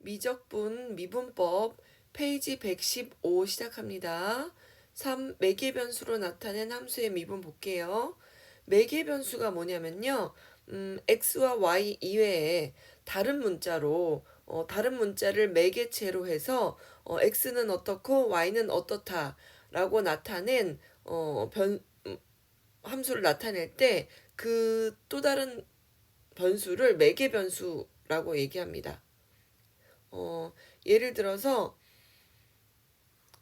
미적분 미분법 페이지 115 시작합니다. 3. 매개변수로 나타낸 함수의 미분 볼게요. 매개변수가 뭐냐면요. x와 y 이외에 다른 문자로 다른 문자를 매개체로 해서 x는 어떻고 y는 어떻다 라고 나타낸 함수를 나타낼 때 그 또 다른 변수를 매개변수라고 얘기합니다. 예를 들어서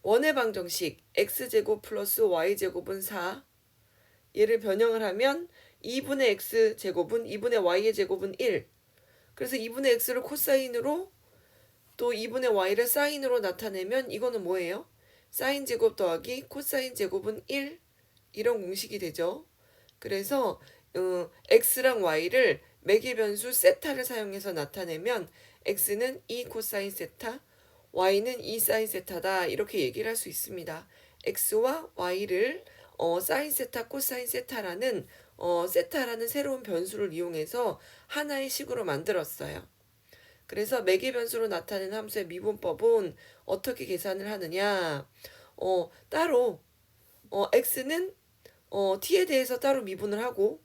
원의 방정식 x제곱 플러스 y제곱은 4. 얘를 변형을 하면 2분의 x제곱은 2분의 y의 제곱은 1. 그래서 2분의 x를 코사인으로 또 2분의 y를 사인으로 나타내면 이거는 뭐예요? 사인 제곱 더하기 코사인 제곱은 1. 이런 공식이 되죠. 그래서 x랑 y를 매개변수 세타를 사용해서 나타내면 x는 2 코사인 세타, y는 2 사인 세타다 이렇게 얘기를 할 수 있습니다. x와 y를 사인 세타, 코사인 세타라는 세타라는 새로운 변수를 이용해서 하나의 식으로 만들었어요. 그래서 매개변수로 나타낸 함수의 미분법은 어떻게 계산을 하느냐? 따로 x는 t에 대해서 따로 미분을 하고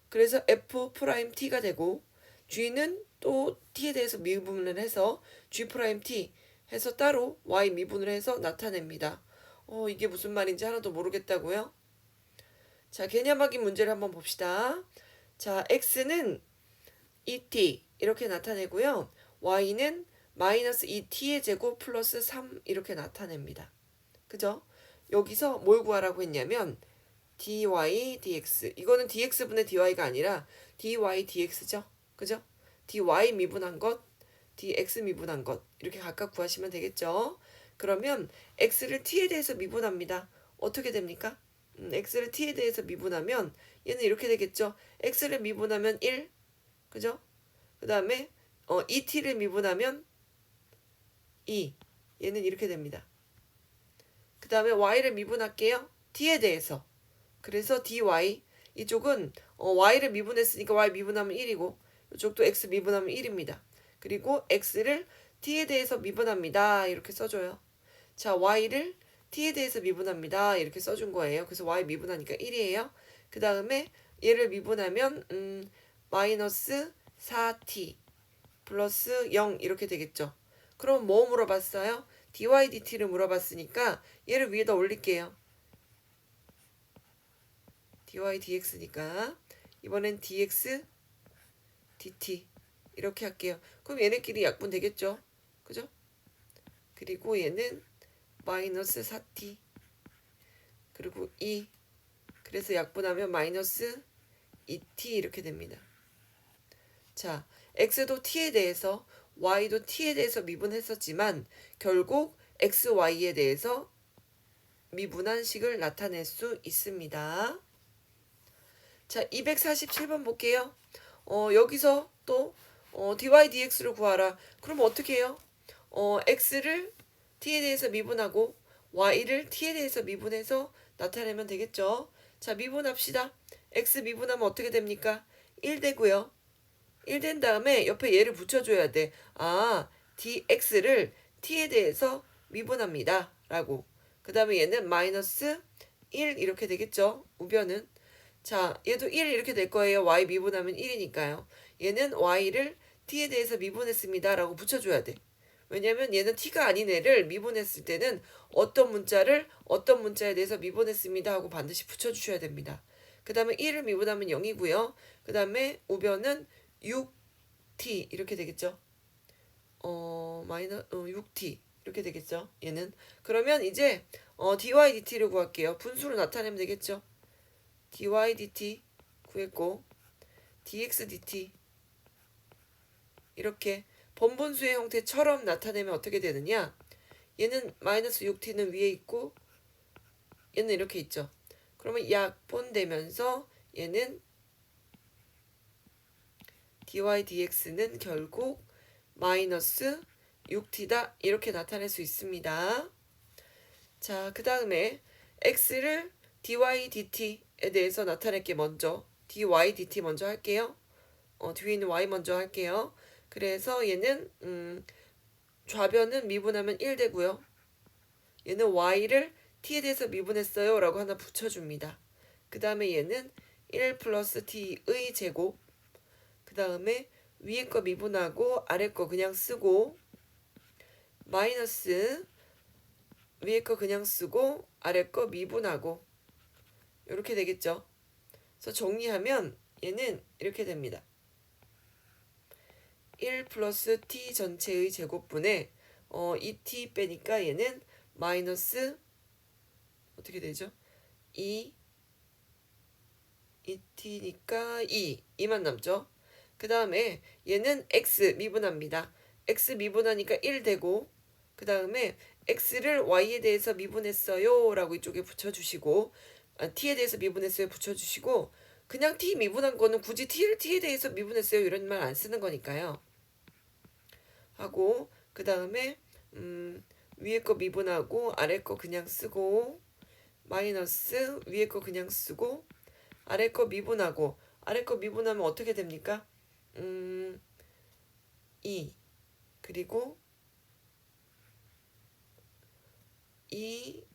그래서 f 프라임 t가 되고 g는 또 t에 대해서 미분을 해서 g 프라임 t 해서 따로 y 미분을 해서 나타냅니다. 이게 무슨 말인지 하나도 모르겠다고요? 자, 개념 확인 문제를 한번 봅시다. 자, x는 2t 이렇게 나타내고요. y는 마이너스 2t의 제곱 플러스 3 이렇게 나타냅니다. 그죠? 여기서 뭘 구하라고 했냐면 dy dx 이거는 dx분의 dy가 아니라 dy dx죠. 그죠? dy 미분한 것, dx 미분한 것 이렇게 각각 구하시면 되겠죠. 그러면 x를 t에 대해서 미분합니다. 어떻게 됩니까? x를 t에 대해서 미분하면 얘는 이렇게 되겠죠. x를 미분하면 1, 그죠? 그 다음에 2t를 미분하면 2, 얘는 이렇게 됩니다. 그 다음에 y를 미분할게요. t에 대해서. 그래서 dy 이쪽은 y를 미분했으니까 y 미분하면 1이고 이쪽도 x 미분하면 1입니다. 그리고 x를 t에 대해서 미분합니다. 이렇게 써줘요. 자, y를 t에 대해서 미분합니다. 이렇게 써준 거예요. 그래서 y 미분하니까 1이에요. 그 다음에 얘를 미분하면 마이너스 4t 플러스 0 이렇게 되겠죠. 그럼 뭐 물어봤어요? dy dt를 물어봤으니까 얘를 위에다 올릴게요. dy dx니까 이번엔 dx dt 이렇게 할게요. 그럼 얘네끼리 약분 되겠죠. 그죠? 그리고 얘는 마이너스 4t 그리고 2 그래서 약분하면 마이너스 2t 이렇게 됩니다. 자, x도 t에 대해서 y도 t에 대해서 미분했었지만 결국 x, y에 대해서 미분한 식을 나타낼 수 있습니다. 자, 247번 볼게요. 여기서 또 dy dx를 구하라. 그럼 어떻게 해요? x를 t에 대해서 미분하고 y를 t에 대해서 미분해서 나타내면 되겠죠. 자, 미분합시다. x 미분하면 어떻게 됩니까? 1 되고요. 1 된 다음에 옆에 얘를 붙여줘야 돼. dx를 t에 대해서 미분합니다. 라고. 그 다음에 얘는 마이너스 1 이렇게 되겠죠. 우변은. 자, 얘도 1 이렇게 될 거예요. y 미분하면 1이니까요. 얘는 y를 t에 대해서 미분했습니다. 라고 붙여줘야 돼. 왜냐면 얘는 t가 아닌 애를 미분했을 때는 어떤 문자에 대해서 미분했습니다. 하고 반드시 붙여주셔야 됩니다. 그 다음에 1을 미분하면 0이고요. 그 다음에 우변은 6t 이렇게 되겠죠. 6t 이렇게 되겠죠. 얘는. 그러면 이제 dy dt를 구할게요. 분수로 나타내면 되겠죠. dy dt 구했고 dx dt 이렇게 번분수의 형태처럼 나타내면 어떻게 되느냐? 얘는 마이너스 6t는 위에 있고 얘는 이렇게 있죠. 그러면 약분되면서 얘는 dy dx는 결국 마이너스 6t다 이렇게 나타낼 수 있습니다. 자, 그 다음에 x를 dy dt에 대해서 나타낼게 먼저 dy dt 먼저 할게요. 뒤에 있는 y 먼저 할게요. 그래서 얘는 좌변은 미분하면 1 되고요. 얘는 y를 t에 대해서 미분했어요 라고 하나 붙여줍니다. 그 다음에 얘는 1 플러스 t의 제곱, 그 다음에 위에 거 미분하고 아래 거 그냥 쓰고, 마이너스 위에 거 그냥 쓰고 아래 거 미분하고, 이렇게 되겠죠. 그래서 정리하면 얘는 이렇게 됩니다. 1 플러스 t 전체의 제곱분에 2t 빼니까 얘는 마이너스 어떻게 되죠? 2t니까 2만 남죠. 그 다음에 얘는 x 미분합니다. x 미분하니까 1 되고, 그 다음에 x를 y에 대해서 미분했어요 라고 이쪽에 붙여주시고, t에 대해서 미분했어요 붙여주시고, 그냥 t 미분한 거는 굳이 t에 대해서 미분했어요 이런 말 안 쓰는 거니까요. 하고 그 다음에 위에 거 미분하고 아래 거 그냥 쓰고, 마이너스 위에 거 그냥 쓰고 아래 거 미분하고, 아래 거 미분하면 어떻게 됩니까? 2 그리고 1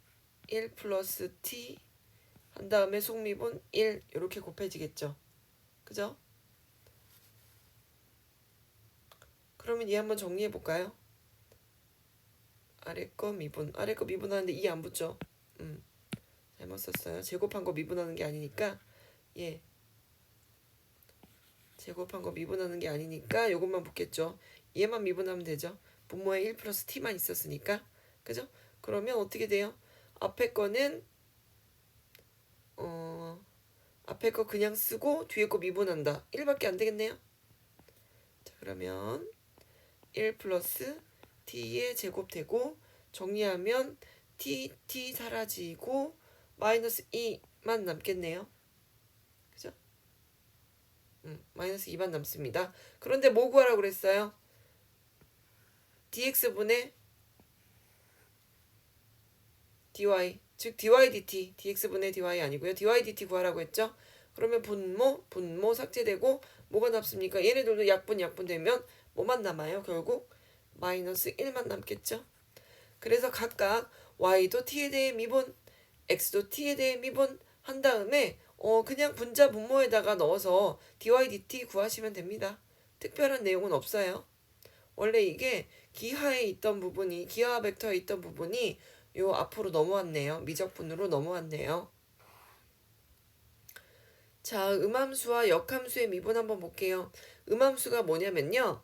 플러스 t 한 다음에 속미분 1 이렇게 곱해지겠죠. 그죠? 그러면 얘 한번 정리해 볼까요? 아래 거 미분하는데 2 안 붙죠? 잘못 썼어요. 제곱한 거 미분하는 게 아니니까, 예, 제곱한 거 미분하는 게 아니니까 요것만 붙겠죠. 얘만 미분하면 되죠. 분모에 1 플러스 t만 있었으니까. 그죠? 그러면 어떻게 돼요? 앞에 거는 앞에 거 그냥 쓰고 뒤에 거 미분한다. 1밖에 안 되겠네요. 자, 그러면 1 플러스 t의 제곱 되고, 정리하면 t 사라지고 마이너스 2만 남겠네요. 그죠? 마이너스 2만 남습니다. 그런데 뭐 구하라고 그랬어요? dx분의 dy, 즉 dy dt, dx분의 dy 아니고요. dy dt 구하라고 했죠. 그러면 분모 삭제되고 뭐가 남습니까? 얘네들도 약분 되면 뭐만 남아요? 결국 마이너스 1만 남겠죠. 그래서 각각 y도 t에 대해 미분, x도 t에 대해 미분 한 다음에 그냥 분자 분모에다가 넣어서 dy dt 구하시면 됩니다. 특별한 내용은 없어요. 원래 이게 기하 벡터에 있던 부분이 요 앞으로 넘어왔네요. 미적분으로 넘어왔네요. 자, 음함수와 역함수의 미분 한번 볼게요. 음함수가 뭐냐면요.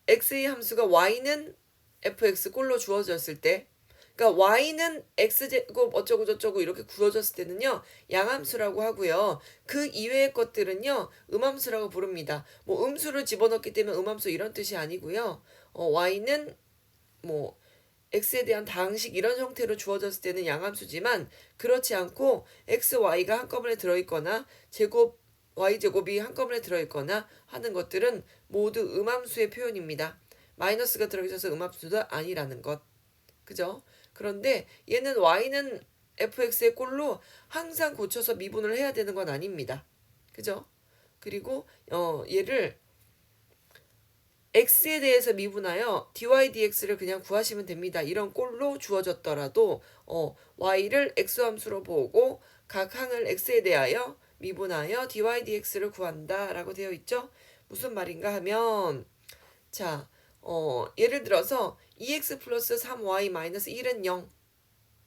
x의 함수가 y는 fx 꼴로 주어졌을 때, 그러니까 y는 x제곱 어쩌고 저쩌고 이렇게 구워졌을 때는요 양함수라고 하고요. 그 이외의 것들은요 음함수라고 부릅니다. 뭐 음수를 집어넣기 때문에 음함수 이런 뜻이 아니고요. y는 뭐 x에 대한 다항식 이런 형태로 주어졌을 때는 양함수지만, 그렇지 않고 x, y가 한꺼번에 들어있거나 제곱 y제곱이 한꺼번에 들어있거나 하는 것들은 모두 음함수의 표현입니다. 마이너스가 들어있어서 음함수도 아니라는 것. 그죠? 그런데 얘는 y는 fx의 꼴로 항상 고쳐서 미분을 해야 되는 건 아닙니다. 그죠? 그리고 얘를 x에 대해서 미분하여 dy dx를 그냥 구하시면 됩니다. 이런 꼴로 주어졌더라도 y를 x함수로 보고 각 항을 x에 대하여 미분하여 dy dx를 구한다 라고 되어 있죠. 무슨 말인가 하면, 자, 예를 들어서 2x 플러스 3y 마이너스 1은 0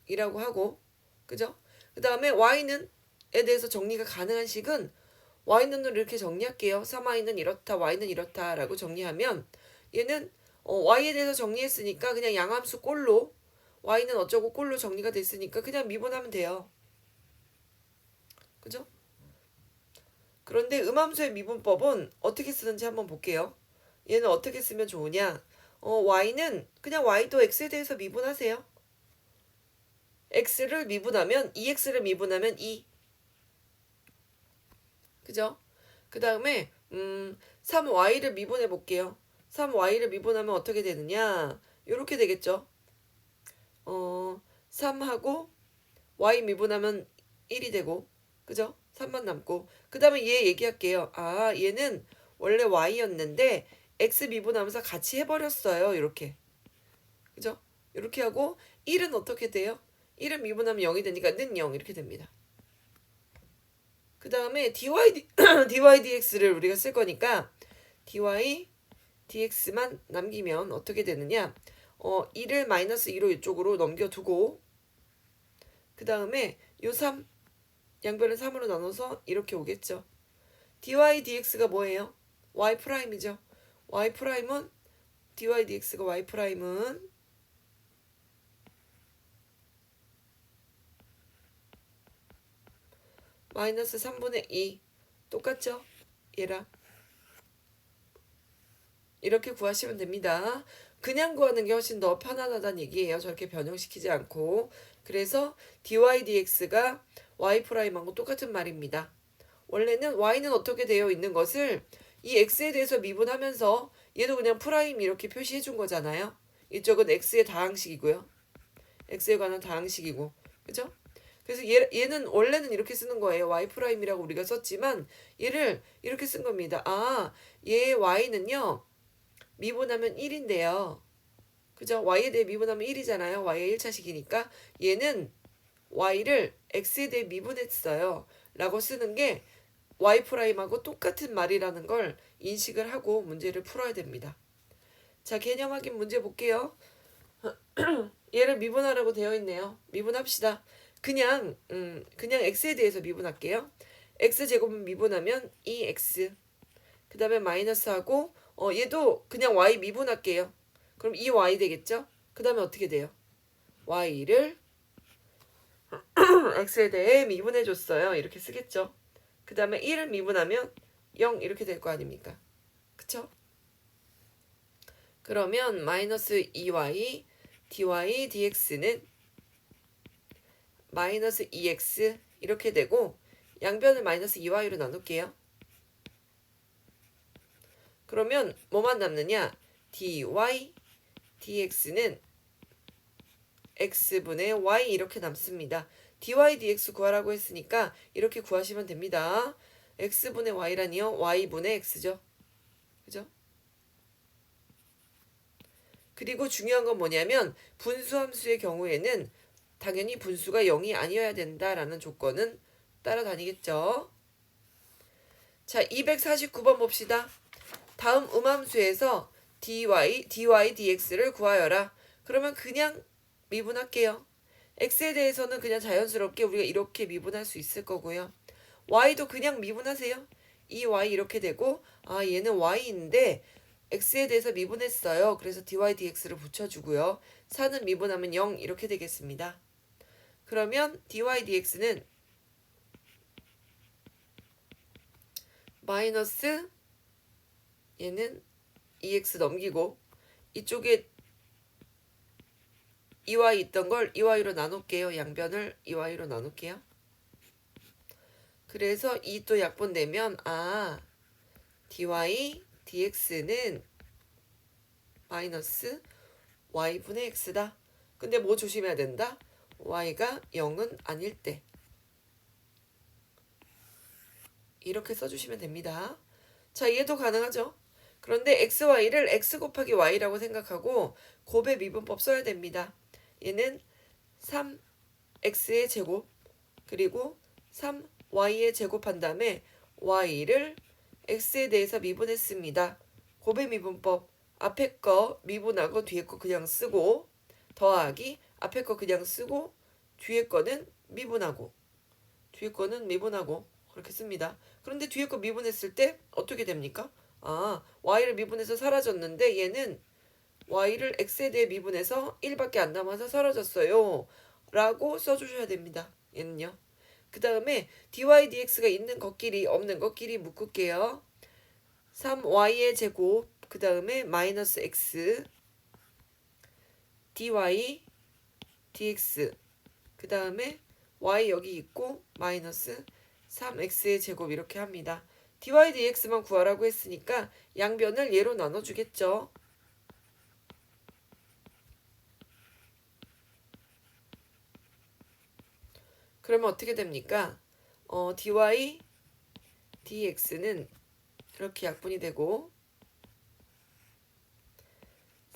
이라고 하고, 그죠? 그 다음에 y는 에 대해서 정리가 가능한 식은 y는으로 이렇게 정리할게요. 3y는 이렇다, y는 이렇다 라고 정리하면, 얘는 y에 대해서 정리했으니까 그냥 양함수 꼴로, y는 어쩌고 꼴로 정리가 됐으니까 그냥 미분하면 돼요. 그죠? 그런데 음함수의 미분법은 어떻게 쓰는지 한번 볼게요. 얘는 어떻게 쓰면 좋으냐? y는 그냥 y도 x에 대해서 미분하세요. x를 미분하면 2x를 미분하면 2. 그죠? 그 다음에 3y를 미분해 볼게요. 3y를 미분하면 어떻게 되느냐? 이렇게 되겠죠. 3하고 y 미분하면 1이 되고, 그죠? 3만 남고, 그 다음에 얘 얘기할게요. 아, 얘는 원래 y였는데 x 미분하면서 같이 해버렸어요. 이렇게. 그죠? 이렇게 하고 1은 어떻게 돼요? 1은 미분하면 0이 되니까 는 0 이렇게 됩니다. 그 다음에 dy dx를 우리가 쓸 거니까 dy dx만 남기면 어떻게 되느냐? 1을 마이너스 2로 이쪽으로 넘겨두고 그 다음에 요 3 양변을 3으로 나눠서 이렇게 오겠죠. dy dx가 뭐예요? y 프라임이죠. y 프라임은 dy dx가 y 프라임은 마이너스 3분의 2 똑같죠? 얘랑 이렇게 구하시면 됩니다. 그냥 구하는 게 훨씬 더 편안하다는 얘기예요. 저렇게 변형시키지 않고. 그래서 dy dx가 y 프라임하고 똑같은 말입니다. 원래는 y는 어떻게 되어 있는 것을 이 x에 대해서 미분하면서 얘도 그냥 프라임 이렇게 표시해 준 거잖아요. 이쪽은 x의 다항식이고요. x에 관한 다항식이고. 그죠? 그래서 얘는 원래는 이렇게 쓰는 거예요. y 프라임이라고 우리가 썼지만 얘를 이렇게 쓴 겁니다. 얘 y는요. 미분하면 1인데요. 그죠? y에 대해 미분하면 1이잖아요. y의 1차식이니까 얘는 y를 x에 대해 미분했어요. 라고 쓰는 게 y 프라임하고 똑같은 말이라는 걸 인식을 하고 문제를 풀어야 됩니다. 자, 개념 확인 문제 볼게요. 얘를 미분하라고 되어 있네요. 미분합시다. 그냥 x에 대해서 미분할게요. x제곱은 미분하면 2x 그 다음에 마이너스하고 얘도 그냥 y 미분할게요. 그럼 2y 되겠죠? 그 다음에 어떻게 돼요? y를 x에 대해 미분해 줬어요. 이렇게 쓰겠죠. 그 다음에 1을 미분하면 0 이렇게 될 거 아닙니까? 그쵸? 그러면 마이너스 2y dy dx는 마이너스 2x 이렇게 되고 양변을 마이너스 2y로 나눌게요. 그러면 뭐만 남느냐? dy dx는 x분의 y 이렇게 남습니다. dy dx 구하라고 했으니까 이렇게 구하시면 됩니다. x분의 y라니요? y분의 x죠. 그죠? 그리고 중요한 건 뭐냐면 분수함수의 경우에는 당연히 분수가 0이 아니어야 된다라는 조건은 따라다니겠죠. 자, 249번 봅시다. 다음 음함수에서 dy dx를 구하여라. 그러면 그냥 미분할게요. x에 대해서는 그냥 자연스럽게 우리가 이렇게 미분할 수 있을 거고요. y도 그냥 미분하세요. 이 y 이렇게 되고 얘는 y인데 x에 대해서 미분했어요. 그래서 dy dx를 붙여주고요. 4는 미분하면 0 이렇게 되겠습니다. 그러면 dy dx는 마이너스 얘는 2x 넘기고 이쪽에 2y 있던 걸 2y로 나눌게요. 양변을 2y로 나눌게요. 그래서 이 또 약분되면 dy dx는 마이너스 y분의 x다. 근데 뭐 조심해야 된다? y가 0은 아닐 때. 이렇게 써주시면 됩니다. 자, 얘도 가능하죠? 그런데 xy를 x 곱하기 y라고 생각하고 곱의 미분법 써야 됩니다. 얘는 3x의 제곱 그리고 3y의 제곱한 다음에 y를 x에 대해서 미분했습니다. 곱의 미분법 앞에 거 미분하고 뒤에 거 그냥 쓰고 더하기 앞에 거 그냥 쓰고 뒤에 거는 미분하고 그렇게 씁니다. 그런데 뒤에 거 미분했을 때 어떻게 됩니까? y를 미분해서 사라졌는데 얘는 y를 x에 대해 미분해서 1밖에 안 남아서 사라졌어요. 라고 써주셔야 됩니다. 얘는요. 그 다음에 dy dx가 있는 것끼리 없는 것끼리 묶을게요. 3y의 제곱 그 다음에 마이너스 x dy dx 그 다음에 y 여기 있고 마이너스 3x의 제곱 이렇게 합니다. dy dx만 구하라고 했으니까 양변을 얘로 나눠주겠죠. 그러면 어떻게 됩니까? dy dx는 이렇게 약분이 되고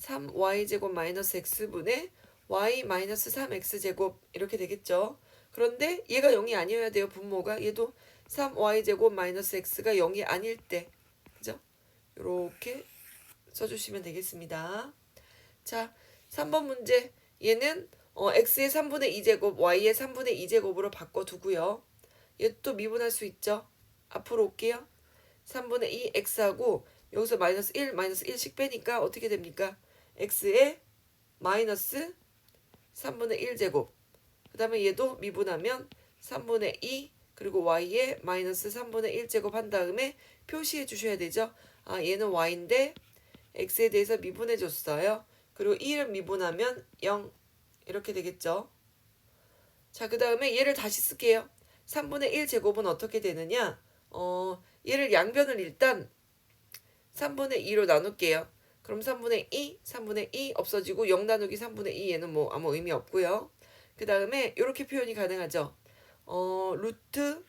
3y제곱 마이너스 x분의 y 마이너스 3x제곱 이렇게 되겠죠. 그런데 얘가 0이 아니어야 돼요. 분모가. 얘도 3y제곱 마이너스 x가 0이 아닐 때. 그죠? 이렇게 써주시면 되겠습니다. 자, 3번 문제. 얘는 x의 3분의 2제곱, y의 3분의 2제곱으로 바꿔두고요. 얘 또 미분할 수 있죠. 앞으로 올게요. 3분의 2 x하고 여기서 마이너스 1씩 빼니까 어떻게 됩니까? x의 마이너스 3분의 1제곱. 그 다음에 얘도 미분하면 3분의 2 그리고 y의 마이너스 3분의 1제곱 한 다음에 표시해 주셔야 되죠. 아, 얘는 y인데 x에 대해서 미분해 줬어요. 그리고 1을 미분하면 0 이렇게 되겠죠. 자, 그 다음에 얘를 다시 쓸게요. 3분의 1제곱은 어떻게 되느냐? 얘를 양변을 일단 3분의 2로 나눌게요. 그럼 3분의 2 없어지고 0 나누기 3분의 2 얘는 뭐 아무 의미 없고요. 그 다음에 이렇게 표현이 가능하죠. 루트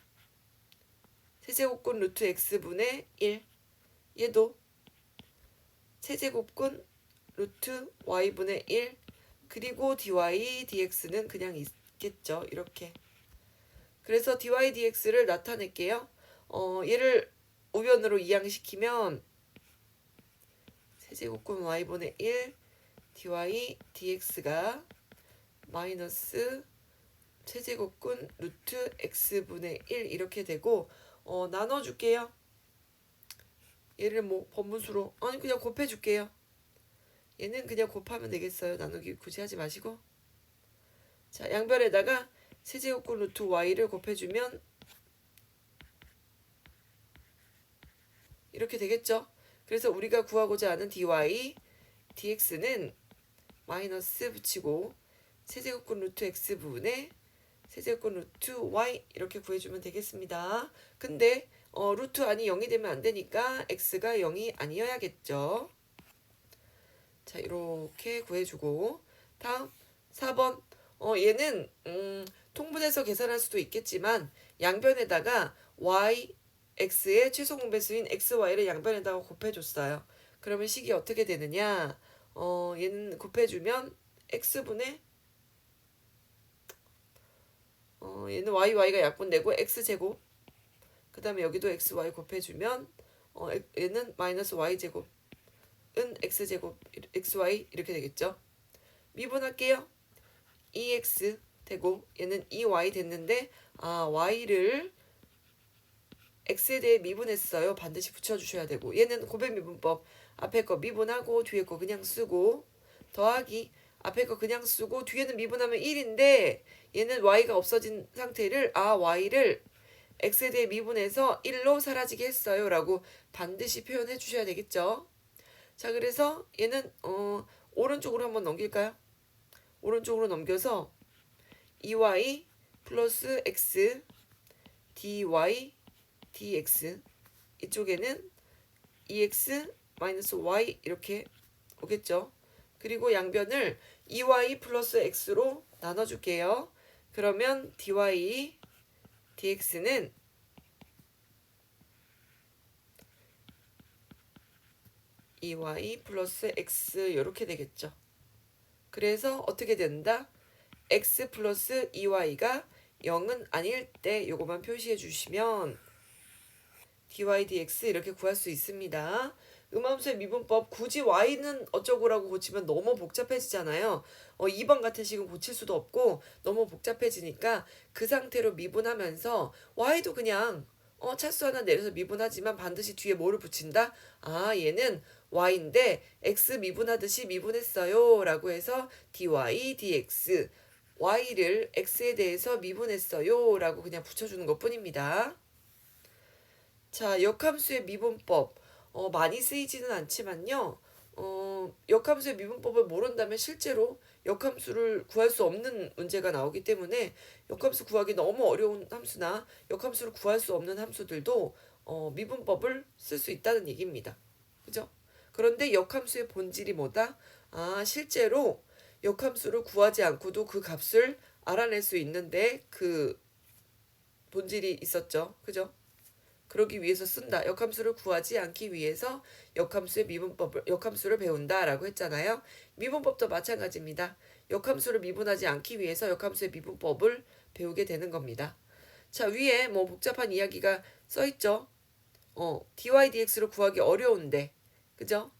세제곱근 루트 x분의 1 얘도 세제곱근 루트 y분의 1 그리고 dy dx는 그냥 있겠죠. 이렇게. 그래서 dy dx를 나타낼게요. 얘를 우변으로 이항시키면 세제곱근 y분의 1 dy dx가 마이너스 세제곱근 루트 x분의 1 이렇게 되고 나눠줄게요. 얘를 뭐 번분수로 아니 그냥 곱해줄게요. 얘는 그냥 곱하면 되겠어요. 나누기 굳이 하지 마시고. 자, 양변에다가 세제곱근 루트 y를 곱해주면 이렇게 되겠죠. 그래서 우리가 구하고자 하는 dy dx는 마이너스 붙이고 세제곱근 루트 x분의 세제곱근 루트 y 이렇게 구해주면 되겠습니다. 근데 루트 안이 0이 되면 안 되니까 x가 0이 아니어야겠죠. 자, 이렇게 구해주고 다음 4번 얘는 통분해서 계산할 수도 있겠지만 양변에다가 y x의 최소 공배수인 xy를 양변에다가 곱해줬어요. 그러면 식이 어떻게 되느냐? 얘는 곱해주면 x분의 얘는 y가 약분되고 x제곱 그 다음에 여기도 xy 곱해주면 얘는 마이너스 y제곱 은 x제곱 xy 이렇게 되겠죠. 미분할게요. 2x 되고 얘는 2y 됐는데 y를 x에 대해 미분했어요. 반드시 붙여주셔야 되고 얘는 고백 미분법 앞에 거 미분하고 뒤에 거 그냥 쓰고 더하기 앞에 거 그냥 쓰고 뒤에는 미분하면 1인데 얘는 y가 없어진 상태를 y를 x에 대해 미분해서 1로 사라지게 했어요 라고 반드시 표현해 주셔야 되겠죠. 자, 그래서 얘는 오른쪽으로 한번 넘길까요? 오른쪽으로 넘겨서 2y 플러스 x dy dx 이쪽에는 2x 마이너스 y 이렇게 오겠죠. 그리고 양변을 2y 플러스 x로 나눠줄게요. 그러면 dy dx는 2y 플러스 x 이렇게 되겠죠. 그래서 어떻게 된다? x 플러스 2y가 0은 아닐 때 요거만 표시해 주시면 dy dx 이렇게 구할 수 있습니다. 음함수의 미분법 굳이 y는 어쩌고라고 고치면 너무 복잡해지잖아요. 2번 같은 식은 고칠 수도 없고 너무 복잡해지니까 그 상태로 미분하면서 y도 그냥 차수 하나 내려서 미분하지만 반드시 뒤에 뭐를 붙인다? 얘는 y인데 x 미분하듯이 미분했어요 라고 해서 dy dx y를 x에 대해서 미분했어요 라고 그냥 붙여주는 것 뿐입니다. 자, 역함수의 미분법 많이 쓰이지는 않지만요. 역함수의 미분법을 모른다면 실제로 역함수를 구할 수 없는 문제가 나오기 때문에 역함수 구하기 너무 어려운 함수나 역함수를 구할 수 없는 함수들도 미분법을 쓸 수 있다는 얘기입니다. 그죠? 그런데 역함수의 본질이 뭐다? 실제로 역함수를 구하지 않고도 그 값을 알아낼 수 있는데 그 본질이 있었죠. 그죠? 그러기 위해서 쓴다. 역함수를 구하지 않기 위해서 역함수를 배운다라고 했잖아요. 미분법도 마찬가지입니다. 역함수를 미분하지 않기 위해서 역함수의 미분법을 배우게 되는 겁니다. 자, 위에 뭐 복잡한 이야기가 써 있죠. dy dx를 구하기 어려운데, 그죠?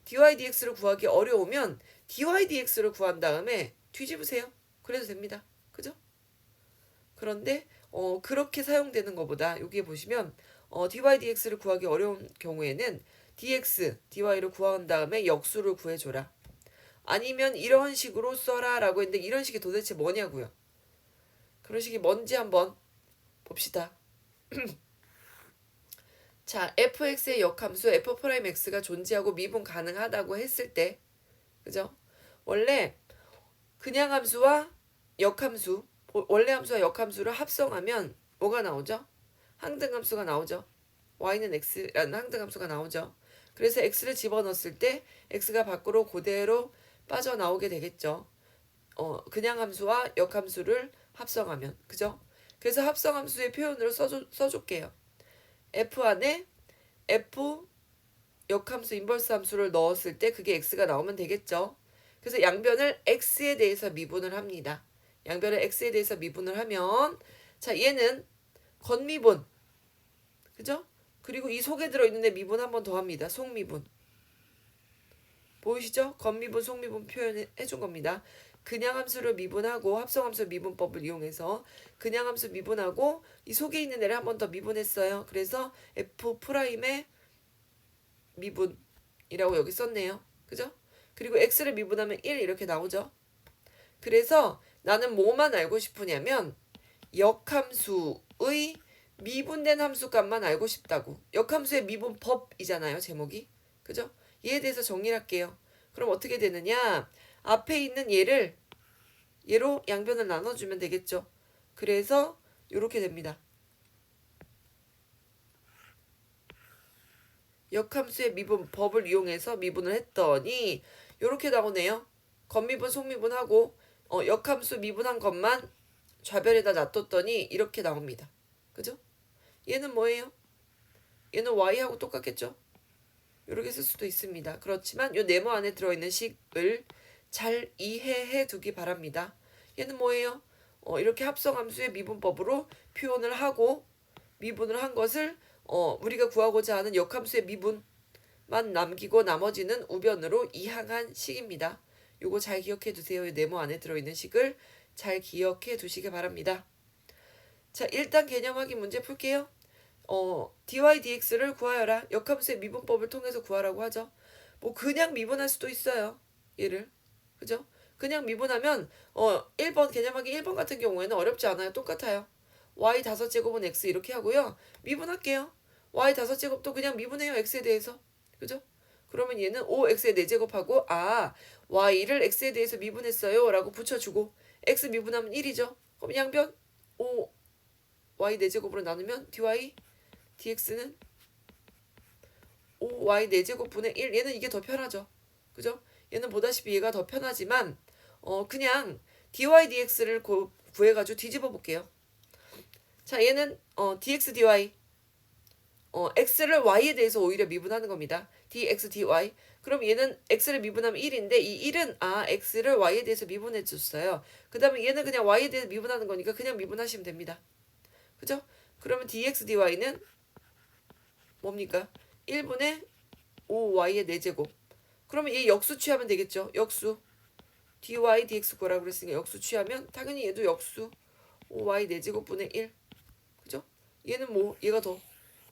dy dx를 구하기 어려우면 dy dx를 구한 다음에 뒤집으세요. 그래도 됩니다. 그죠? 그런데 그렇게 사용되는 것보다 여기에 보시면 dy dx를 구하기 어려운 경우에는 dx, dy를 구한 다음에 역수를 구해줘라. 아니면 이런 식으로 써라 라고 했는데 이런 식이 도대체 뭐냐고요. 그런 식이 뭔지 한번 봅시다. 자, fx의 역함수 f'x가 존재하고 미분 가능하다고 했을 때, 그죠? 원래 그냥 함수와 역함수, 원래 함수와 역함수를 합성하면 뭐가 나오죠? 항등함수가 나오죠. y는 x라는 항등함수가 나오죠. 그래서 x를 집어넣었을 때 x가 밖으로 그대로 빠져나오게 되겠죠. 그냥 함수와 역함수를 합성하면, 그죠? 그래서 합성함수의 표현으로 써줄게요. f 안에 f 역함수 인버스 함수를 넣었을 때 그게 x가 나오면 되겠죠. 그래서 양변을 x에 대해서 미분을 합니다. 양변을 x에 대해서 미분을 하면 자, 얘는 건미분, 그죠? 그리고 이 속에 들어있는데 미분 한 번 더 합니다. 속미분. 보이시죠? 건미분, 속미분 표현해준 겁니다. 그냥 함수를 미분하고 합성함수 미분법을 이용해서 그냥 함수 미분하고 이 속에 있는 애를 한 번 더 미분했어요. 그래서 f'의 미분이라고 여기 썼네요. 그죠? 그리고 x를 미분하면 1 이렇게 나오죠. 그래서 나는 뭐만 알고 싶으냐면 역함수의 미분된 함수값만 알고 싶다고. 역함수의 미분법이잖아요, 제목이. 그죠? 얘에 대해서 정리를 할게요. 그럼 어떻게 되느냐? 앞에 있는 얘로 양변을 나눠주면 되겠죠. 그래서 이렇게 됩니다. 역함수의 미분법을 이용해서 미분을 했더니 이렇게 나오네요. 건미분, 속미분하고 역함수 미분한 것만 좌변에다 놔뒀더니 이렇게 나옵니다. 그죠? 얘는 뭐예요? 얘는 y하고 똑같겠죠? 이렇게 쓸 수도 있습니다. 그렇지만 이 네모 안에 들어있는 식을 잘 이해해 두기 바랍니다. 얘는 뭐예요? 이렇게 합성함수의 미분법으로 표현을 하고 미분을 한 것을 우리가 구하고자 하는 역함수의 미분만 남기고 나머지는 우변으로 이항한 식입니다. 요거 잘 기억해 두세요. 이 네모 안에 들어있는 식을 잘 기억해 두시기 바랍니다. 자, 일단 개념 확인 문제 풀게요. dy dx를 구하여라. 역함수의 미분법을 통해서 구하라고 하죠. 뭐 그냥 미분할 수도 있어요. 얘를. 그죠? 그냥 미분하면 1번 개념 확인 1번 같은 경우에는 어렵지 않아요. 똑같아요. y 5제곱은 x 이렇게 하고요. 미분할게요. y 5제곱도 그냥 미분해요. x에 대해서. 그죠? 그러면 얘는 5x의 4제곱하고 y를 x에 대해서 미분했어요 라고 붙여주고 x 미분하면 1이죠. 그럼 양변 5 y 4제곱으로 나누면 dy dx는 5y 4제곱분의 1. 얘는 이게 더 편하죠. 그죠? 얘는 보다시피 얘가 더 편하지만 그냥 dy dx를 구해가지고 뒤집어 볼게요. 자, 얘는 dx dy x를 y에 대해서 오히려 미분하는 겁니다. dx dy. 그럼 얘는 x를 미분하면 1인데 이 1은 x를 y에 대해서 미분해 줬어요. 그 다음에 얘는 그냥 y에 대해서 미분하는 거니까 그냥 미분하시면 됩니다. 그죠? 그러면 dx dy는 뭡니까? 1분의 5y의 4제곱. 그러면 얘 역수 취하면 되겠죠. 역수. dy dx 구하라고 그랬으니까 역수 취하면 당연히 얘도 역수 5y 4제곱분의 1. 그죠? 얘는 뭐 얘가 더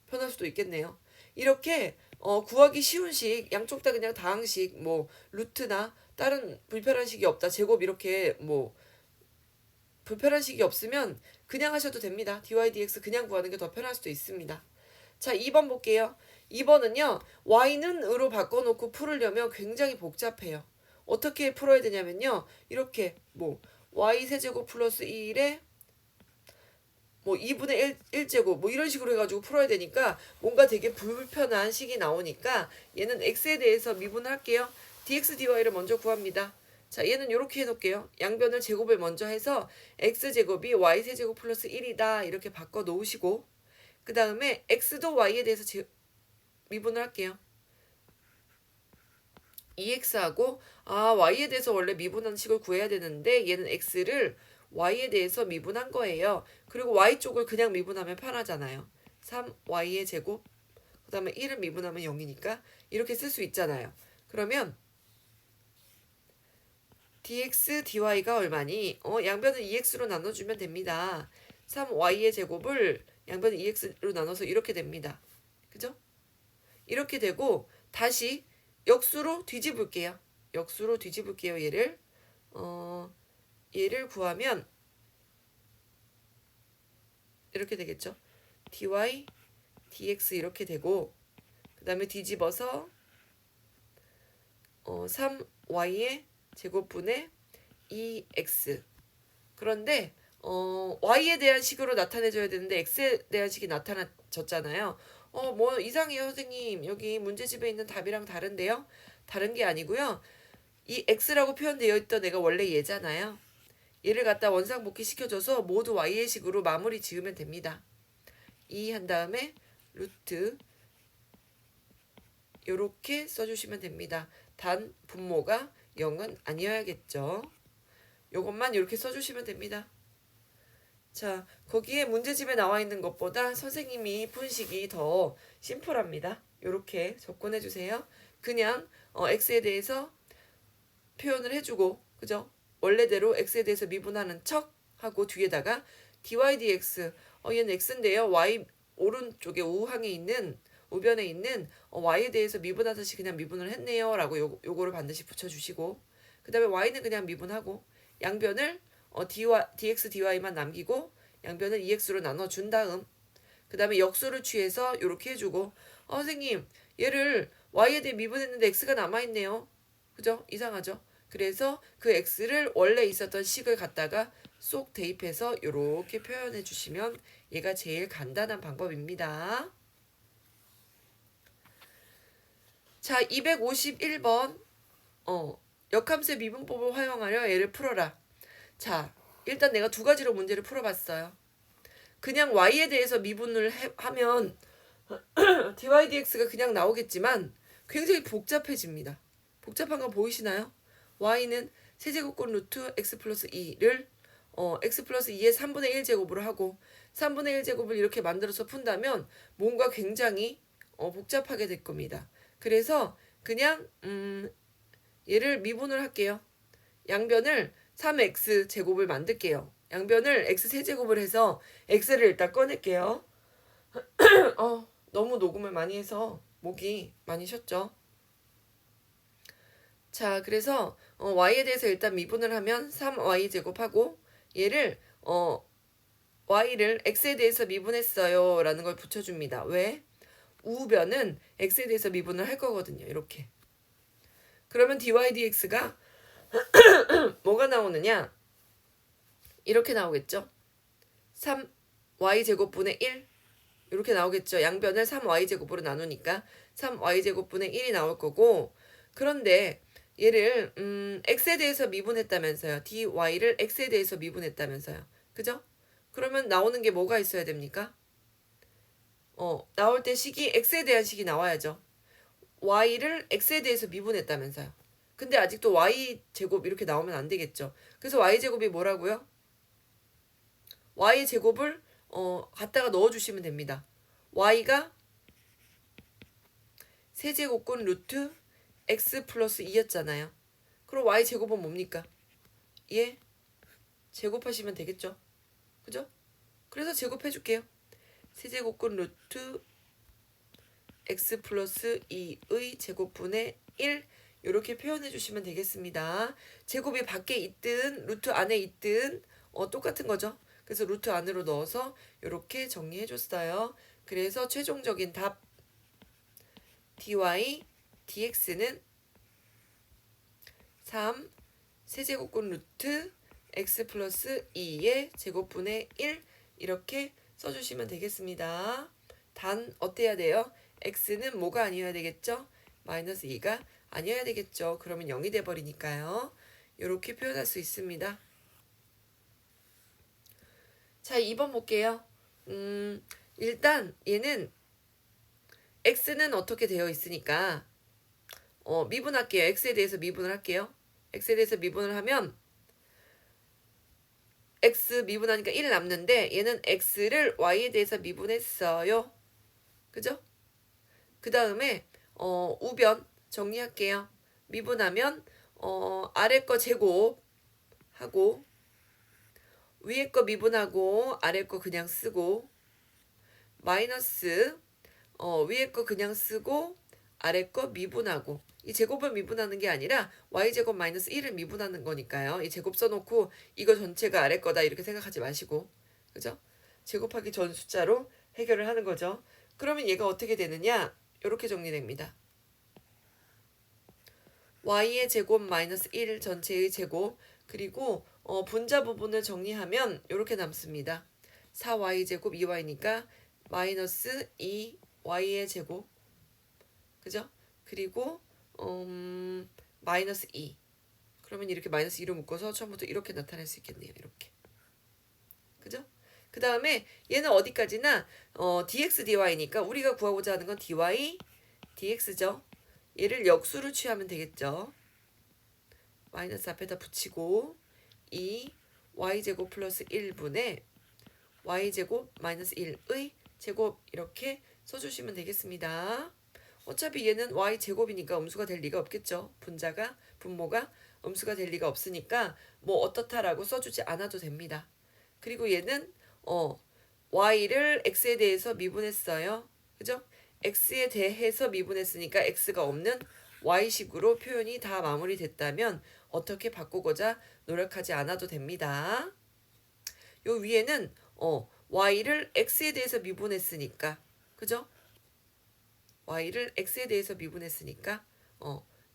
편할 수도 있겠네요. 이렇게 구하기 쉬운 식, 양쪽 다 그냥 다항식, 뭐 루트나 다른 불편한 식이 없다. 제곱 이렇게 뭐 불편한 식이 없으면 그냥 하셔도 됩니다. dy dx 그냥 구하는 게 더 편할 수도 있습니다. 자, 2번 볼게요. 2번은요. y는 으로 바꿔놓고 풀으려면 굉장히 복잡해요. 어떻게 풀어야 되냐면요. 이렇게 뭐 y 세제곱 플러스 1에 뭐 2분의 1제곱 뭐 이런 식으로 해가지고 풀어야 되니까 뭔가 되게 불편한 식이 나오니까 얘는 x에 대해서 미분할게요. dx dy를 먼저 구합니다. 자, 얘는 이렇게 해놓을게요. 양변을 제곱을 먼저 해서 x제곱이 y세제곱 플러스 1이다 이렇게 바꿔 놓으시고 그 다음에 x도 y에 대해서 미분을 할게요. 2x하고 y에 대해서 원래 미분한 식을 구해야 되는데 얘는 x를 y에 대해서 미분한 거예요. 그리고 y쪽을 그냥 미분하면 편하잖아요. 3y의 제곱 그 다음에 1을 미분하면 0이니까 이렇게 쓸 수 있잖아요. 그러면 dx dy가 얼마니? 양변을 2x로 나눠주면 됩니다. 3y의 제곱을 양변을 2x로 나눠서 이렇게 됩니다. 그죠? 이렇게 되고 다시 역수로 뒤집을게요. 역수로 뒤집을게요. 얘를 구하면 이렇게 되겠죠. dy dx 이렇게 되고 그 다음에 뒤집어서 3y의 제곱분의 2x. 그런데 y에 대한 식으로 나타내줘야 되는데 x에 대한 식이 나타나졌잖아요. 뭐 이상해요 선생님. 여기 문제집에 있는 답이랑 다른데요. 다른 게 아니고요. 이 x라고 표현되어 있던 애가 원래 얘잖아요. 얘를 갖다 원상복귀 시켜줘서 모두 y의 식으로 마무리 지으면 됩니다. 2 한 다음에 루트 요렇게 써주시면 됩니다. 단 분모가 0은 아니어야겠죠. 요것만 이렇게 써주시면 됩니다. 자, 거기에 문제집에 나와 있는 것보다 선생님이 푼 식이 더 심플합니다. 요렇게 접근해 주세요. 그냥 x에 대해서 표현을 해주고 그죠? 원래대로 x에 대해서 미분하는 척 하고 뒤에다가 dy dx 얘는 x인데요. y 오른쪽에 우항에 있는 우변에 있는 y에 대해서 미분하듯이 그냥 미분을 했네요. 라고 요거를 반드시 붙여주시고 그 다음에 y는 그냥 미분하고 양변을 dx dy만 남기고 양변을 2x로 나눠준 다음 그 다음에 역수를 취해서 이렇게 해주고 선생님 얘를 y에 대해 미분했는데 x가 남아있네요. 그죠? 이상하죠? 그래서 그 x를 원래 있었던 식을 갖다가 쏙 대입해서 이렇게 표현해 주시면 얘가 제일 간단한 방법입니다. 자, 251번 역함수의 미분법을 활용하여 얘를 풀어라. 자, 일단 내가 두 가지로 문제를 풀어봤어요. 그냥 y에 대해서 미분을 하면 dy dx가 그냥 나오겠지만 굉장히 복잡해집니다. 복잡한 거 보이시나요? y는 세제곱권 루트 x 플러스 2를 x 플러스 2의 3분의 1 제곱으로 하고 3분의 1 제곱을 이렇게 만들어서 푼다면 뭔가 굉장히 복잡하게 될 겁니다. 그래서 그냥 얘를 미분을 할게요. 양변을 3x 제곱을 만들게요. 양변을 x 세제곱을 해서 x를 일단 꺼낼게요. 너무 녹음을 많이 해서 목이 많이 쉬었죠. 자, 그래서 y에 대해서 일단 미분을 하면 3y 제곱하고 얘를 y를 x에 대해서 미분했어요 라는 걸 붙여줍니다. 왜? 우변은 x에 대해서 미분을 할 거거든요. 이렇게. 그러면 dy dx가 뭐가 나오느냐? 이렇게 나오겠죠. 3y 제곱분의 1 이렇게 나오겠죠. 양변을 3y 제곱으로 나누니까 3y 제곱분의 1이 나올 거고 그런데 얘를 x에 대해서 미분했다면서요. dy를 x에 대해서 미분했다면서요. 그죠? 그러면 나오는 게 뭐가 있어야 됩니까? 나올 때 식이 x에 대한 식이 나와야죠. y를 x에 대해서 미분했다면서요. 근데 아직도 y 제곱 이렇게 나오면 안 되겠죠. 그래서 y 제곱이 뭐라고요? y 제곱을 갖다가 넣어주시면 됩니다. y가 세제곱권 루트 x 플러스 2였잖아요. 그럼 y 제곱은 뭡니까? 예, 제곱하시면 되겠죠. 그죠? 그래서 제곱해줄게요. 세제곱권 루트 x 플러스 2의 제곱분의 1 이렇게 표현해 주시면 되겠습니다. 제곱이 밖에 있든 루트 안에 있든 똑같은 거죠. 그래서 루트 안으로 넣어서 이렇게 정리해 줬어요. 그래서 최종적인 답 dy dx는 3 세제곱권 루트 x 플러스 2의 제곱분의 1 이렇게 써주시면 되겠습니다. 단 어때야 돼요? x는 뭐가 아니어야 되겠죠? 마이너스 2가 아니어야 되겠죠. 그러면 0이 돼버리니까요. 이렇게 표현할 수 있습니다. 자, 2번 볼게요. 일단 얘는 x는 어떻게 되어 있으니까 미분할게요. x에 대해서 미분을 할게요. x에 대해서 미분을 하면 x 미분하니까 1 남는데 얘는 x를 y에 대해서 미분했어요. 그죠? 그 다음에 우변 정리할게요. 미분하면 아래 거 제곱하고 위에 거 미분하고 아래 거 그냥 쓰고 마이너스 위에 거 그냥 쓰고 아래 거 미분하고 이 제곱을 미분하는 게 아니라 y제곱 마이너스 1을 미분하는 거니까요. 이 제곱 써놓고 이거 전체가 아래 거다 이렇게 생각하지 마시고 그죠? 제곱하기 전 숫자로 해결을 하는 거죠. 그러면 얘가 어떻게 되느냐? 이렇게 정리됩니다. y의 제곱 마이너스 1 전체의 제곱 그리고 분자 부분을 정리하면 이렇게 남습니다. 4y제곱 2y니까 마이너스 2y의 제곱 그죠? 그리고 마이너스 2 그러면 이렇게 마이너스 2로 묶어서 처음부터 이렇게 나타낼 수 있겠네요. 이렇게 그죠? 그 다음에 얘는 어디까지나 dx dy니까 우리가 구하고자 하는 건 dy dx죠. 얘를 역수로 취하면 되겠죠. 마이너스 앞에다 붙이고 2 y제곱 플러스 1분의 y제곱 마이너스 1의 제곱 이렇게 써주시면 되겠습니다. 어차피 얘는 y제곱이니까 음수가 될 리가 없겠죠. 분모가 음수가 될 리가 없으니까 뭐 어떻다라고 써주지 않아도 됩니다. 그리고 얘는 y를 x에 대해서 미분했어요. 그죠? x에 대해서 미분했으니까 x가 없는 y식으로 표현이 다 마무리됐다면 어떻게 바꾸고자 노력하지 않아도 됩니다. 요 위에는 y를 x에 대해서 미분했으니까 그죠? y를 x에 대해서 미분했으니까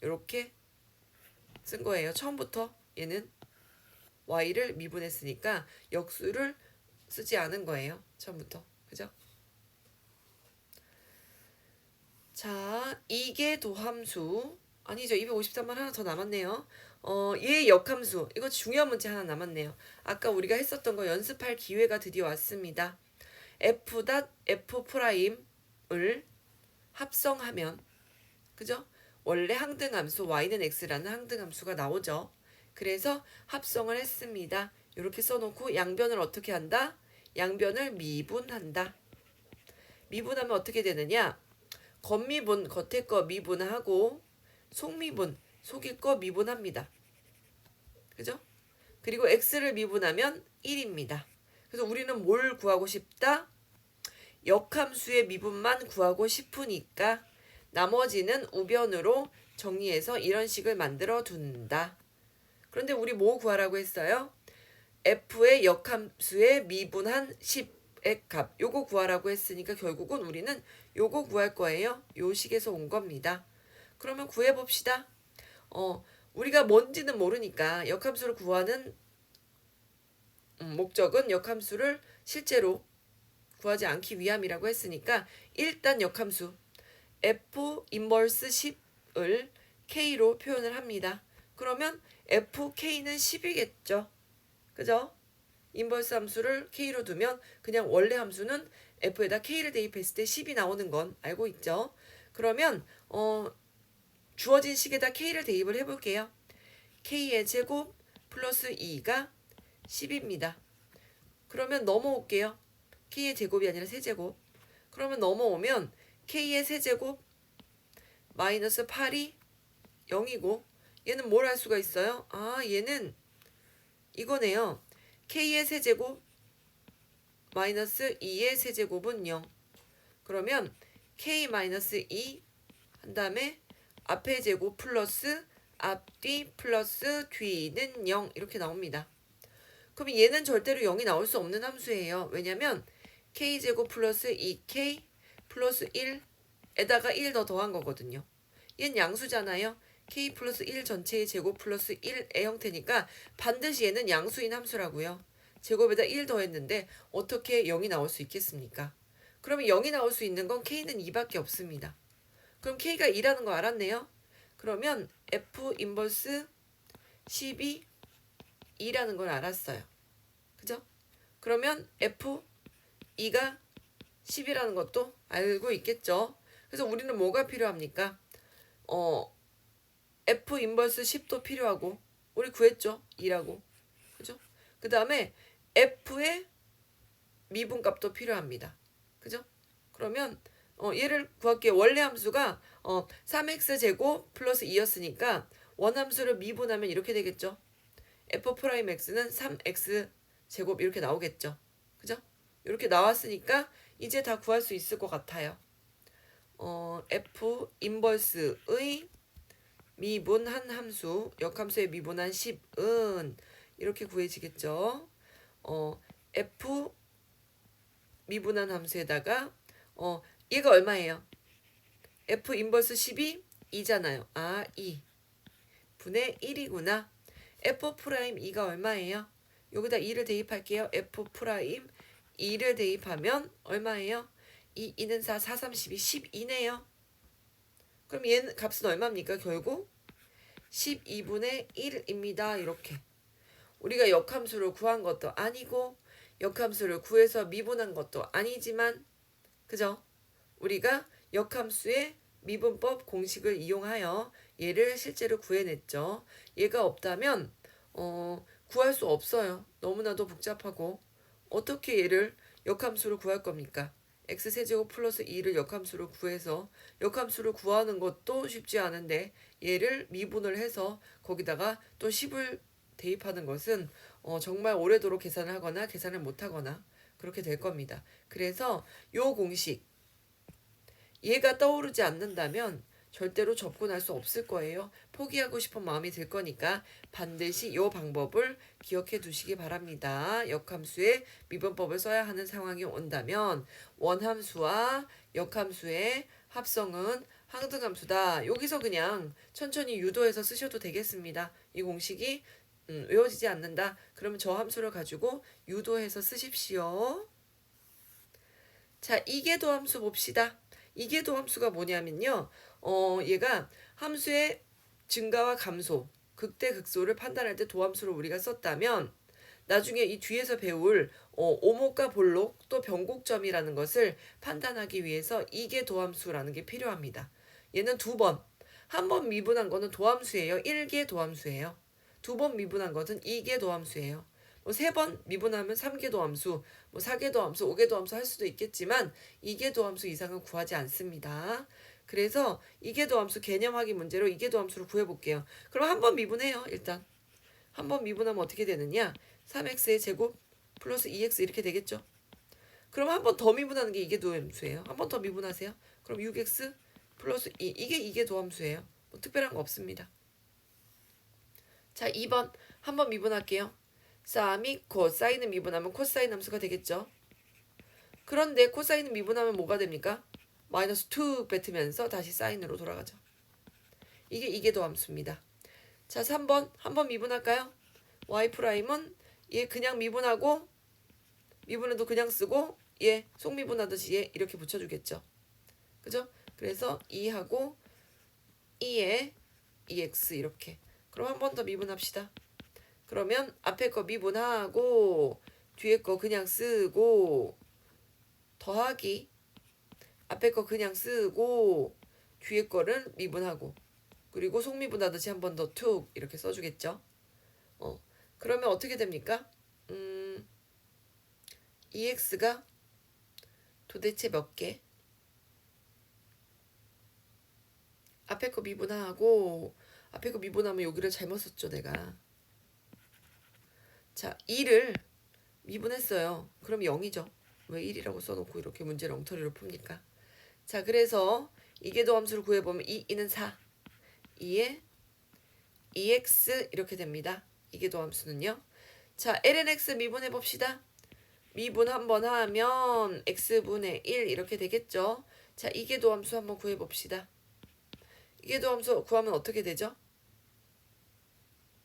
이렇게 쓴 거예요. 처음부터 얘는 y를 미분했으니까 역수를 쓰지 않은 거예요. 처음부터. 그죠? 자, 이게 도함수. 아니죠. 253만 하나 더 남았네요. 얘 역함수. 이거 중요한 문제 하나 남았네요. 아까 우리가 했었던 거 연습할 기회가 드디어 왔습니다. f''을 합성하면 그죠? 원래 항등함수 y는 x라는 항등함수가 나오죠. 그래서 합성을 했습니다. 이렇게 써놓고 양변을 어떻게 한다? 양변을 미분한다. 미분하면 어떻게 되느냐? 겉미분, 겉에 거 미분하고 속미분, 속에 거 미분합니다. 그죠? 그리고 x를 미분하면 1입니다. 그래서 우리는 뭘 구하고 싶다? 역함수의 미분만 구하고 싶으니까 나머지는 우변으로 정리해서 이런 식을 만들어 둔다. 그런데 우리 뭐 구하라고 했어요? f의 역함수의 미분한 10의 값. 요거 구하라고 했으니까 결국은 우리는 요거 구할 거예요. 요 식에서 온 겁니다. 그러면 구해봅시다. 우리가 뭔지는 모르니까 역함수를 구하는 목적은 역함수를 실제로 구하지 않기 위함이라고 했으니까 일단 역함수 f 인버스 10을 k로 표현을 합니다. 그러면 fk는 10이겠죠. 그죠? 인버스 함수를 k로 두면 그냥 원래 함수는 f에다 k를 대입했을 때 10이 나오는 건 알고 있죠. 그러면 주어진 식에다 k를 대입을 해볼게요. k의 제곱 플러스 2가 10입니다. 그러면 넘어올게요. k의 제곱이 아니라 세제곱. 그러면 넘어오면 k의 세제곱 마이너스 8이 0이고 얘는 뭘 할 수가 있어요? 아 얘는 이거네요. k의 세제곱 마이너스 2의 세제곱은 0. 그러면 k 마이너스 2 한 다음에 앞의 제곱 플러스 앞뒤 플러스 뒤는 0 이렇게 나옵니다. 그럼 얘는 절대로 0이 나올 수 없는 함수예요. 왜냐면 k제곱 플러스 2k 플러스 1에다가 1 더 더한 거거든요. 얘는 양수잖아요. k 플러스 1 전체의 제곱 플러스 1의 형태니까 반드시 얘는 양수인 함수라고요. 제곱에다 1 더했는데 어떻게 0이 나올 수 있겠습니까? 그러면 0이 나올 수 있는 건 k는 2밖에 없습니다. 그럼 k가 2라는 거 알았네요. 그러면 f 인버스 10이 2라는 걸 알았어요. 그죠? 그러면 f 2가 10이라는 것도 알고 있겠죠. 그래서 우리는 뭐가 필요합니까? F 인버스 10도 필요하고 우리 구했죠. 2라고. 그죠? 그 다음에 F의 미분값도 필요합니다. 그죠? 그러면 얘를 구할게요. 원래 함수가 3x제곱 플러스 2였으니까 원함수를 미분하면 이렇게 되겠죠. F'X는 3x제곱 이렇게 나오겠죠. 그죠? 이렇게 나왔으니까 이제 다 구할 수 있을 것 같아요. F 인버스의 미분한 함수, 역함수의 미분한 10은 이렇게 구해지겠죠. F 미분한 함수에다가 얘가 얼마예요? F 인버스 10이 2잖아요. 2 분의 1이구나. F 프라임 2가 얼마예요? 여기다 2를 대입할게요. F 프라임 2를 대입하면 얼마예요? 2는 4, 4, 3, 12, 12네요. 그럼 얘는 값은 얼마입니까? 결국 12분의 1입니다. 이렇게. 우리가 역함수를 구한 것도 아니고 역함수를 구해서 미분한 것도 아니지만 그죠? 우리가 역함수의 미분법 공식을 이용하여 얘를 실제로 구해냈죠. 얘가 없다면 구할 수 없어요. 너무나도 복잡하고 어떻게 얘를 역함수로 구할 겁니까? x세제곱 플러스 2를 역함수로 구해서 역함수를 구하는 것도 쉽지 않은데 얘를 미분을 해서 거기다가 또 10을 대입하는 것은 정말 오래도록 계산을 하거나 계산을 못하거나 그렇게 될 겁니다. 그래서 요 공식 얘가 떠오르지 않는다면 절대로 접근할 수 없을 거예요. 포기하고 싶은 마음이 들 거니까 반드시 이 방법을 기억해 두시기 바랍니다. 역함수의 미분법을 써야 하는 상황이 온다면 원함수와 역함수의 합성은 항등함수다. 여기서 그냥 천천히 유도해서 쓰셔도 되겠습니다. 이 공식이 외워지지 않는다. 그러면 저 함수를 가지고 유도해서 쓰십시오. 자, 이계도함수 봅시다. 이계도함수가 뭐냐면요. 얘가 함수의 증가와 감소, 극대 극소를 판단할 때 도함수를 우리가 썼다면 나중에 이 뒤에서 배울 오목과 볼록 또 변곡점이라는 것을 판단하기 위해서 이계도함수라는 게 필요합니다. 얘는 두 번, 한 번 미분한 거는 도함수예요. 1계 도함수예요. 두 번 미분한 것은 2계 도함수예요. 뭐 세 번 미분하면 3계 도함수, 뭐 4계 도함수, 5계 도함수 할 수도 있겠지만 2계 도함수 이상은 구하지 않습니다. 그래서 2계 도함수 개념 확인 문제로 2계 도함수를 구해볼게요. 그럼 한 번 미분해요. 일단 한 번 미분하면 어떻게 되느냐? 3x의 제곱 플러스 2x 이렇게 되겠죠. 그럼 한 번 더 미분하는 게 2계 도함수예요. 한 번 더 미분하세요. 그럼 6x 플러스 2 이게 2계 도함수예요. 뭐 특별한 거 없습니다. 자, 2번 한 번 미분할게요. 쌈이 코사인을 미분하면 코사인 함수가 되겠죠. 그런데 코사인을 미분하면 뭐가 됩니까? 마이너스 2 뱉으면서 다시 사인으로 돌아가죠. 이게 이계도 함수입니다. 자, 3번 한 번 미분할까요? y 프라임은 얘 그냥 미분하고 미분해도 그냥 쓰고 얘 속미분하듯이 얘 이렇게 붙여주겠죠. 그죠? 그래서 2하고 2에 2x 이렇게. 그럼 한 번 더 미분합시다. 그러면 앞에 거 미분하고 뒤에 거 그냥 쓰고 더하기 앞에 거 그냥 쓰고 뒤에 거를 미분하고 그리고 속미분하듯이 한 번 더 툭 이렇게 써주겠죠. 그러면 어떻게 됩니까? EX가 도대체 몇 개? 앞에 거 미분하고 앞에 거 미분하면 여기를 잘못 썼죠 내가. 자, 2를 미분했어요. 그럼 0이죠. 왜 1이라고 써놓고 이렇게 문제를 엉터리로 풉니까? 자, 그래서 이계도 함수를 구해보면 2는 4. 2에 2x 이렇게 됩니다. 이계도 함수는요. 자, lnx 미분해봅시다. 미분 한번 하면 x분의 1 이렇게 되겠죠. 자, 이계도 함수 한번 구해봅시다. 이계도 함수 구하면 어떻게 되죠?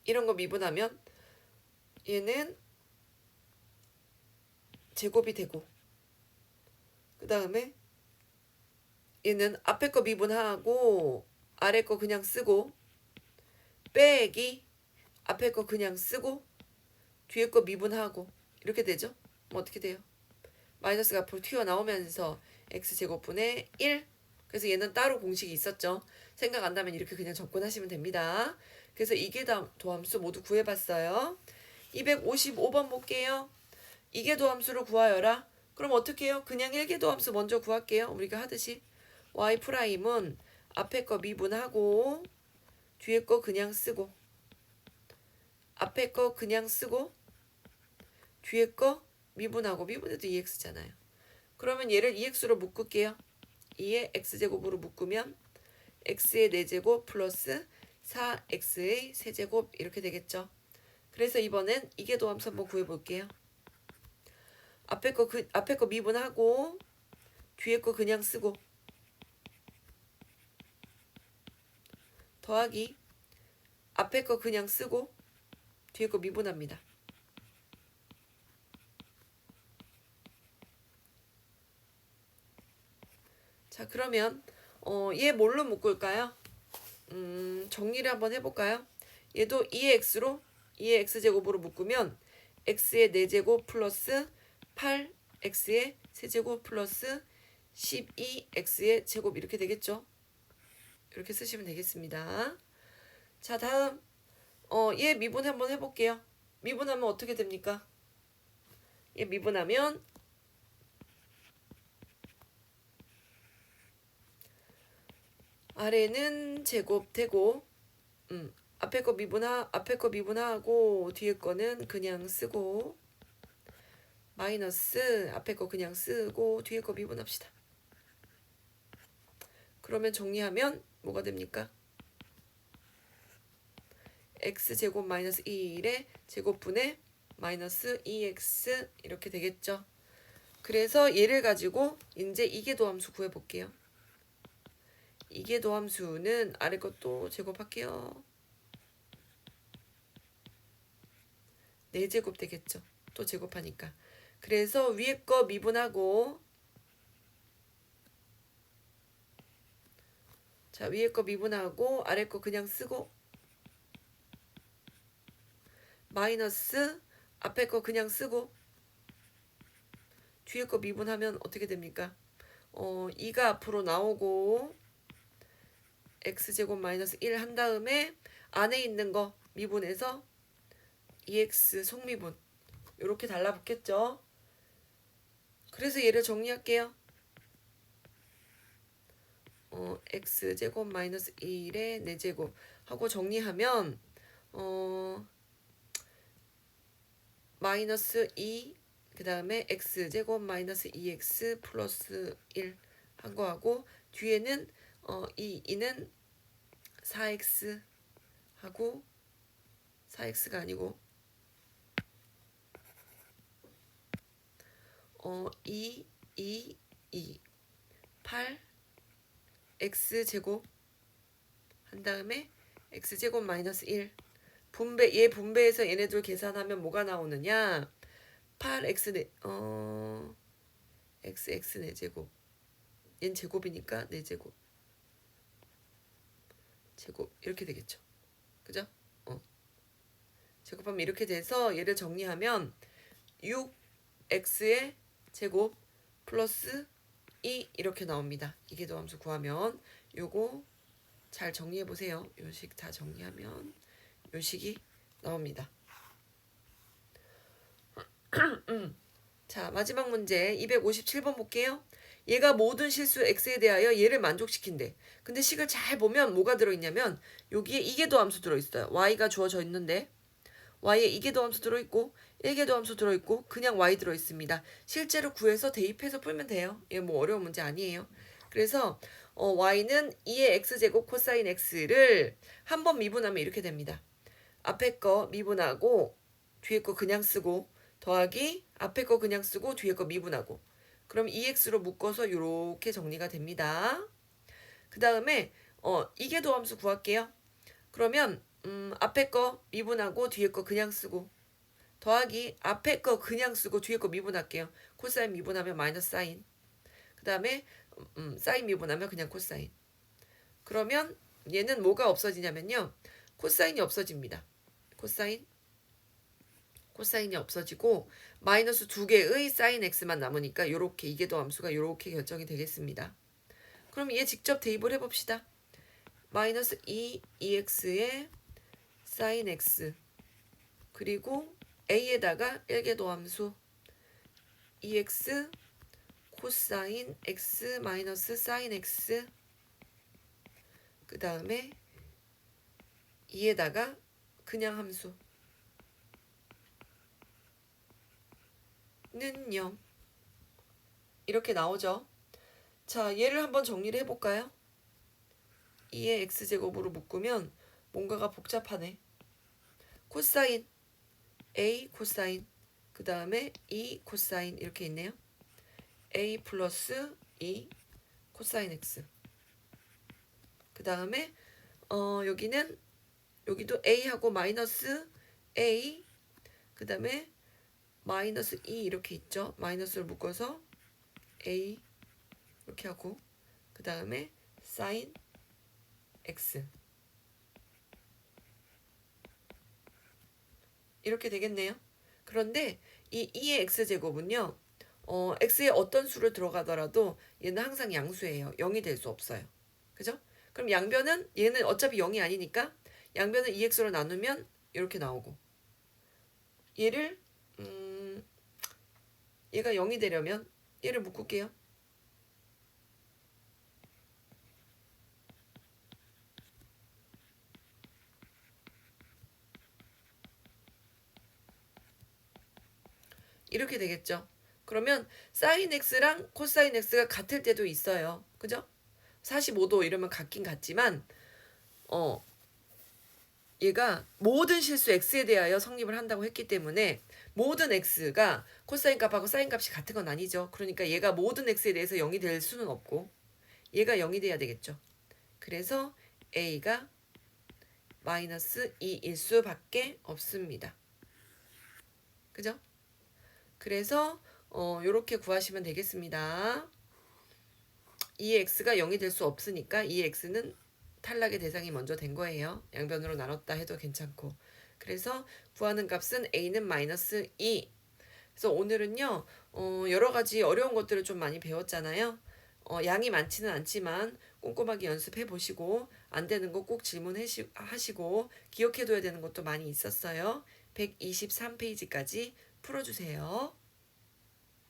이런 거 미분하면 얘는 제곱이 되고 그 다음에 얘는 앞에 거 미분하고 아래 거 그냥 쓰고 빼기 앞에 거 그냥 쓰고 뒤에 거 미분하고 이렇게 되죠. 뭐 어떻게 돼요? 마이너스가 앞으로 튀어나오면서 x제곱분의 1. 그래서 얘는 따로 공식이 있었죠. 생각 안 나면 이렇게 그냥 접근하시면 됩니다. 그래서 이계도함수 모두 구해봤어요. 255번 볼게요. 이계도함수를 구하여라. 그럼 어떻게 해요? 그냥 1계도함수 먼저 구할게요. 우리가 하듯이 y'은 앞에 거 미분하고 뒤에 거 그냥 쓰고, 앞에 거 그냥 쓰고 뒤에 거 미분하고, 미분해도 2x잖아요. 그러면 얘를 2x로 묶을게요. 2의 x제곱으로 묶으면 x의 4제곱 플러스 4x의 세제곱 이렇게 되겠죠. 그래서 이번엔 이계도함수 한번 구해볼게요. 앞에 거 미분하고 뒤에 거 그냥 쓰고 더하기 앞에 거 그냥 쓰고 뒤에 거 미분합니다. 자, 그러면 얘 뭘로 묶을까요? 정리를 한번 해볼까요? 얘도 2의 x로 2의 x제곱으로 묶으면 x의 4제곱 플러스 8x의 세제곱 플러스 12x의 제곱 이렇게 되겠죠. 이렇게 쓰시면 되겠습니다. 자, 다음 얘 미분 한번 해볼게요. 미분하면 어떻게 됩니까? 얘 미분하면 아래는 제곱 되고 앞에 거 미분하고 뒤에 거는 그냥 쓰고 마이너스 앞에 거 그냥 쓰고 뒤에 거 미분합시다. 그러면 정리하면 뭐가 됩니까? x제곱 마이너스 1의 제곱분의 마이너스 2x 이렇게 되겠죠. 그래서 얘를 가지고 이제 이계도함수 구해볼게요. 이계도함수는 아래 것도 제곱할게요. 4제곱 되겠죠. 또 제곱하니까. 그래서 위에 거 미분하고, 자, 위에 거 미분하고 아래 거 그냥 쓰고 마이너스 앞에 거 그냥 쓰고 뒤에 거 미분하면 어떻게 됩니까? 2가 앞으로 나오고 x제곱 마이너스 1 한 다음에 안에 있는 거 미분해서 2x 속미분 이렇게 달라붙겠죠. 그래서 얘를 정리할게요. x제곱 마이너스 1의 4제곱 하고 정리하면 마이너스 2 그 다음에 x제곱 마이너스 2x 플러스 1 한 거하고 뒤에는 2는 4x 하고 4x가 아니고 2, 8 x제곱 한 다음에 x제곱 마이너스 1 얘 분배해서 얘네들 계산하면 뭐가 나오느냐? 8x x 4제곱 얘는 제곱이니까 4제곱 제곱 이렇게 되겠죠. 그죠? 제곱하면 이렇게 돼서 얘를 정리하면 6x의 제곱 플러스 2 이렇게 나옵니다. 이계도함수 구하면 요거 잘 정리해 보세요. 요식 다 정리하면 요식이 나옵니다. 자, 마지막 문제 257번 볼게요. 얘가 모든 실수 x에 대하여 얘를 만족시킨대. 근데 식을 잘 보면 뭐가 들어있냐면 여기에 이계도함수 들어있어요. y가 주어져 있는데 y에 이계도함수 들어있고 1계도함수 들어있고 그냥 y 들어있습니다. 실제로 구해서 대입해서 풀면 돼요. 얘 뭐 어려운 문제 아니에요. 그래서 y는 2의 x제곱 코사인 x를 한번 미분하면 이렇게 됩니다. 앞에 거 미분하고 뒤에 거 그냥 쓰고 더하기 앞에 거 그냥 쓰고 뒤에 거 미분하고 그럼 2x로 묶어서 이렇게 정리가 됩니다. 그 다음에 이계도함수 구할게요. 그러면 앞에 거 미분하고 뒤에 거 그냥 쓰고 더하기 앞에 거 그냥 쓰고 뒤에 거 미분할게요. 코사인 미분하면 마이너스 사인. 그 다음에 사인 미분하면 그냥 코사인. 그러면 얘는 뭐가 없어지냐면요. 코사인이 없어집니다. 코사인 코사인이 없어지고 마이너스 2개의 사인 x만 남으니까 요렇게 이계도 함수가 요렇게 결정이 되겠습니다. 그럼 얘 직접 대입을 해봅시다. 마이너스 2x의 사인 x 그리고 a에다가 1계도 함수 2x 코사인 x 마이너스 사인 x 그 다음에 2에다가 그냥 함수 는 0 이렇게 나오죠. 자, 얘를 한번 정리를 해볼까요? 2의 x제곱으로 묶으면 뭔가가 복잡하네. 코사인 a 코사인 그 다음에 2 코사인 이렇게 있네요. a 플러스 2 코사인 x 그 다음에 여기는 여기도 a하고 마이너스 a 그 다음에 마이너스 2 이렇게 있죠. 마이너스를 묶어서 a 이렇게 하고 그 다음에 사인 x 이렇게 되겠네요. 그런데 이 2의 x제곱은요. x에 어떤 수를 들어가더라도 얘는 항상 양수예요. 0이 될 수 없어요. 그죠? 그럼 양변은 얘는 어차피 0이 아니니까 양변을 2x로 나누면 이렇게 나오고 얘를 얘가 0이 되려면 얘를 묶을게요. 이렇게 되겠죠. 그러면 사인 x랑 코사인 x가 같을 때도 있어요. 그죠? 45도 이러면 같긴 같지만 얘가 모든 실수 x에 대하여 성립을 한다고 했기 때문에 모든 x가 코사인 값하고 사인 값이 같은 건 아니죠. 그러니까 얘가 모든 x에 대해서 0이 될 수는 없고 얘가 0이 돼야 되겠죠. 그래서 a가 마이너스 2일 수밖에 없습니다. 그죠? 그래서 요렇게 구하시면 되겠습니다. 2x가 0이 될 수 없으니까 2x는 탈락의 대상이 먼저 된 거예요. 양변으로 나눴다 해도 괜찮고. 그래서 구하는 값은 a는 마이너스 2. 그래서 오늘은요 여러 가지 어려운 것들을 좀 많이 배웠잖아요. 양이 많지는 않지만 꼼꼼하게 연습해 보시고 안 되는 거 꼭 질문하시고 기억해둬야 되는 것도 많이 있었어요. 123페이지까지 풀어주세요.